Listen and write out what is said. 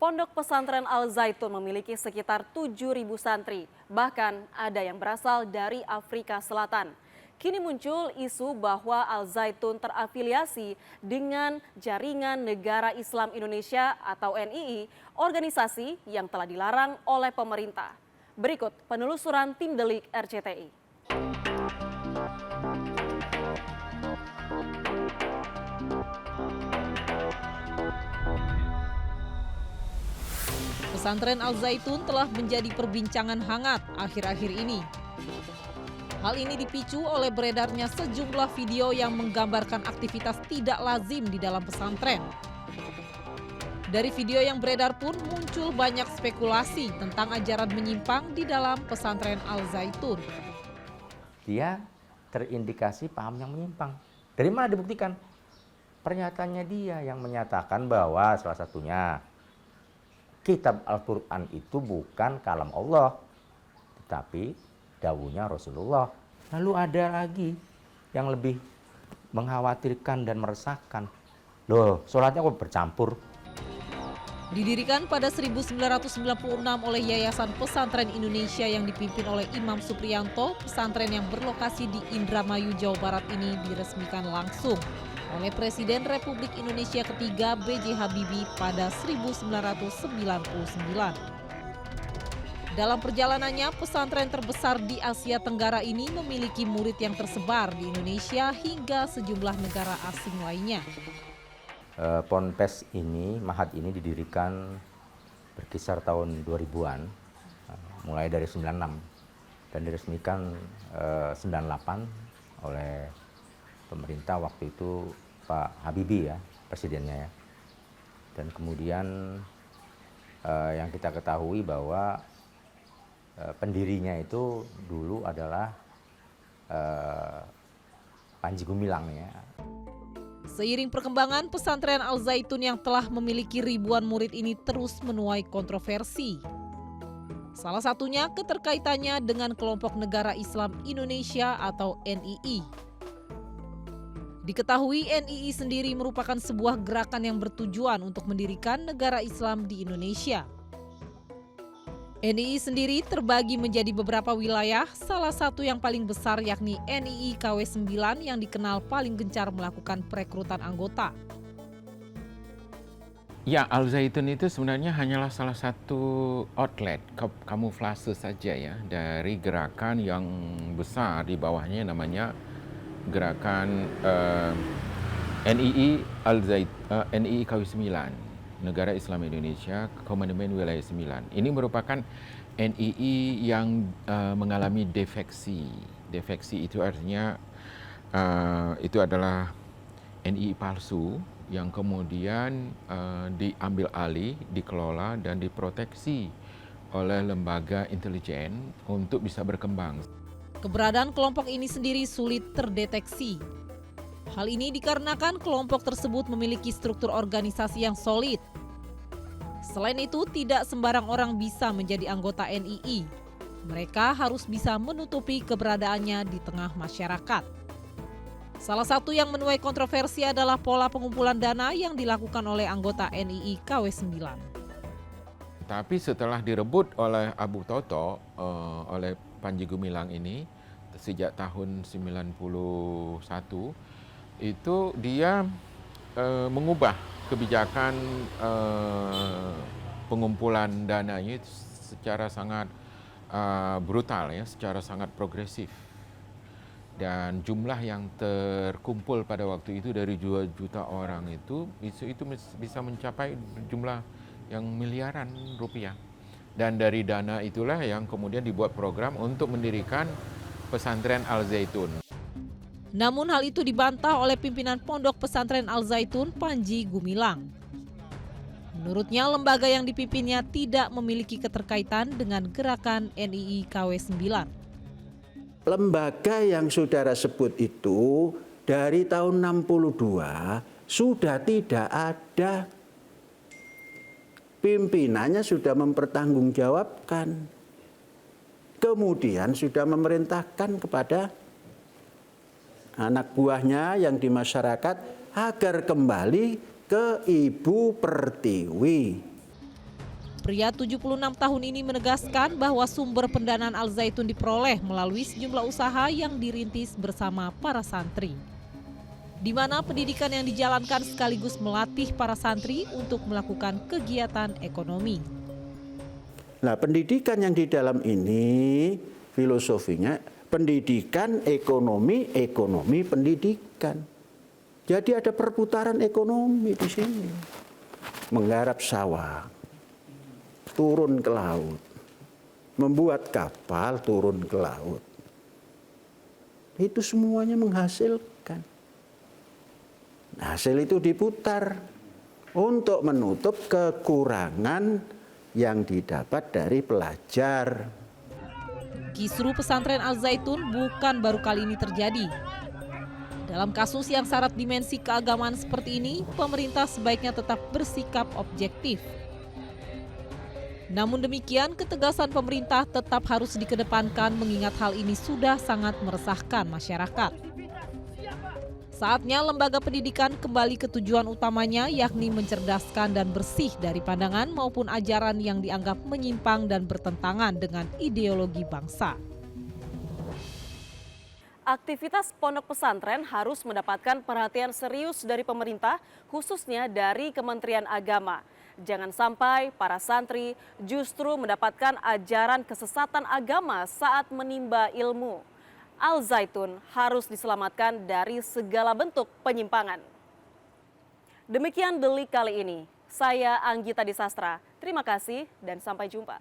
Pondok Pesantren Al Zaitun memiliki sekitar 7.000 santri, bahkan ada yang berasal dari Afrika Selatan. Kini muncul isu bahwa Al Zaitun terafiliasi dengan Jaringan Negara Islam Indonesia atau NII, organisasi yang telah dilarang oleh pemerintah. Berikut penelusuran tim Delik RCTI. Pesantren Al Zaitun telah menjadi perbincangan hangat akhir-akhir ini. Hal ini dipicu oleh beredarnya sejumlah video yang menggambarkan aktivitas tidak lazim di dalam pesantren. Dari video yang beredar pun muncul banyak spekulasi tentang ajaran menyimpang di dalam pesantren Al Zaitun. Dia terindikasi paham yang menyimpang. Dari mana dibuktikan? Pernyataannya dia yang menyatakan bahwa salah satunya kitab Al-Quran itu bukan kalam Allah, tetapi dawuhnya Rasulullah. Lalu ada lagi yang lebih mengkhawatirkan dan meresahkan. Loh, sholatnya kok bercampur? Didirikan pada 1996 oleh Yayasan Pesantren Indonesia yang dipimpin oleh Imam Supriyanto, pesantren yang berlokasi di Indramayu, Jawa Barat ini diresmikan langsung oleh Presiden Republik Indonesia ketiga B.J. Habibie pada 1999. Dalam perjalanannya, pesantren terbesar di Asia Tenggara ini memiliki murid yang tersebar di Indonesia hingga sejumlah negara asing lainnya. Ponpes ini, Mahat ini didirikan berkisar tahun 2000-an, mulai dari 96 dan diresmikan 98 oleh pemerintah waktu itu Pak Habibie ya, presidennya ya. Dan kemudian yang kita ketahui bahwa pendirinya itu dulu adalah Panji Gumilang ya. Seiring perkembangan, pesantren Al Zaitun yang telah memiliki ribuan murid ini terus menuai kontroversi. Salah satunya keterkaitannya dengan kelompok Negara Islam Indonesia atau NII. Diketahui NII sendiri merupakan sebuah gerakan yang bertujuan untuk mendirikan negara Islam di Indonesia. NII sendiri terbagi menjadi beberapa wilayah, salah satu yang paling besar yakni NII KW 9 yang dikenal paling gencar melakukan perekrutan anggota. Ya, Al Zaitun itu sebenarnya hanyalah salah satu outlet kamuflase saja ya dari gerakan yang besar di bawahnya namanya gerakan NII NII KW 9. Negara Islam Indonesia, Komandemen Wilayah 9. Ini merupakan NII yang mengalami defeksi. Defeksi itu artinya itu adalah NII palsu yang kemudian diambil alih, dikelola dan diproteksi oleh lembaga intelijen untuk bisa berkembang. Keberadaan kelompok ini sendiri sulit terdeteksi. Hal ini dikarenakan kelompok tersebut memiliki struktur organisasi yang solid. Selain itu, tidak sembarang orang bisa menjadi anggota NII. Mereka harus bisa menutupi keberadaannya di tengah masyarakat. Salah satu yang menuai kontroversi adalah pola pengumpulan dana yang dilakukan oleh anggota NII KW 9. Tapi setelah direbut oleh Abu Toto, oleh Panji Gumilang ini, sejak tahun 91, itu dia mengubah kebijakan pengumpulan dananya secara sangat brutal ya, secara sangat progresif. Dan jumlah yang terkumpul pada waktu itu dari 2 juta orang itu bisa mencapai jumlah yang miliaran rupiah. Dan dari dana itulah yang kemudian dibuat program untuk mendirikan pesantren Al Zaitun. Namun hal itu dibantah oleh pimpinan Pondok Pesantren Al Zaitun, Panji Gumilang. Menurutnya, lembaga yang dipimpinnya tidak memiliki keterkaitan dengan gerakan NII KW 9. Lembaga yang saudara sebut itu dari tahun 62 sudah tidak ada. Pimpinannya sudah mempertanggungjawabkan. Kemudian sudah memerintahkan kepada anak buahnya yang di masyarakat agar kembali ke Ibu Pertiwi. Pria 76 tahun ini menegaskan bahwa sumber pendanaan Al Zaitun diperoleh melalui sejumlah usaha yang dirintis bersama para santri. Di mana pendidikan yang dijalankan sekaligus melatih para santri untuk melakukan kegiatan ekonomi. Nah, pendidikan yang di dalam ini filosofinya pendidikan ekonomi, ekonomi pendidikan. Jadi ada perputaran ekonomi di sini. Menggarap sawah, turun ke laut, membuat kapal turun ke laut. Itu semuanya menghasilkan. Hasil itu diputar untuk menutup kekurangan yang didapat dari pelajar. Kisru pesantren Al Zaitun bukan baru kali ini terjadi. Dalam kasus yang syarat dimensi keagamaan seperti ini, pemerintah sebaiknya tetap bersikap objektif. Namun demikian, ketegasan pemerintah tetap harus dikedepankan mengingat hal ini sudah sangat meresahkan masyarakat. Saatnya lembaga pendidikan kembali ke tujuan utamanya, yakni mencerdaskan dan bersih dari pandangan maupun ajaran yang dianggap menyimpang dan bertentangan dengan ideologi bangsa. Aktivitas pondok pesantren harus mendapatkan perhatian serius dari pemerintah, khususnya dari Kementerian Agama. Jangan sampai para santri justru mendapatkan ajaran kesesatan agama saat menimba ilmu. Al Zaitun harus diselamatkan dari segala bentuk penyimpangan. Demikian Delik kali ini. Saya Anggita Disastra. Terima kasih dan sampai jumpa.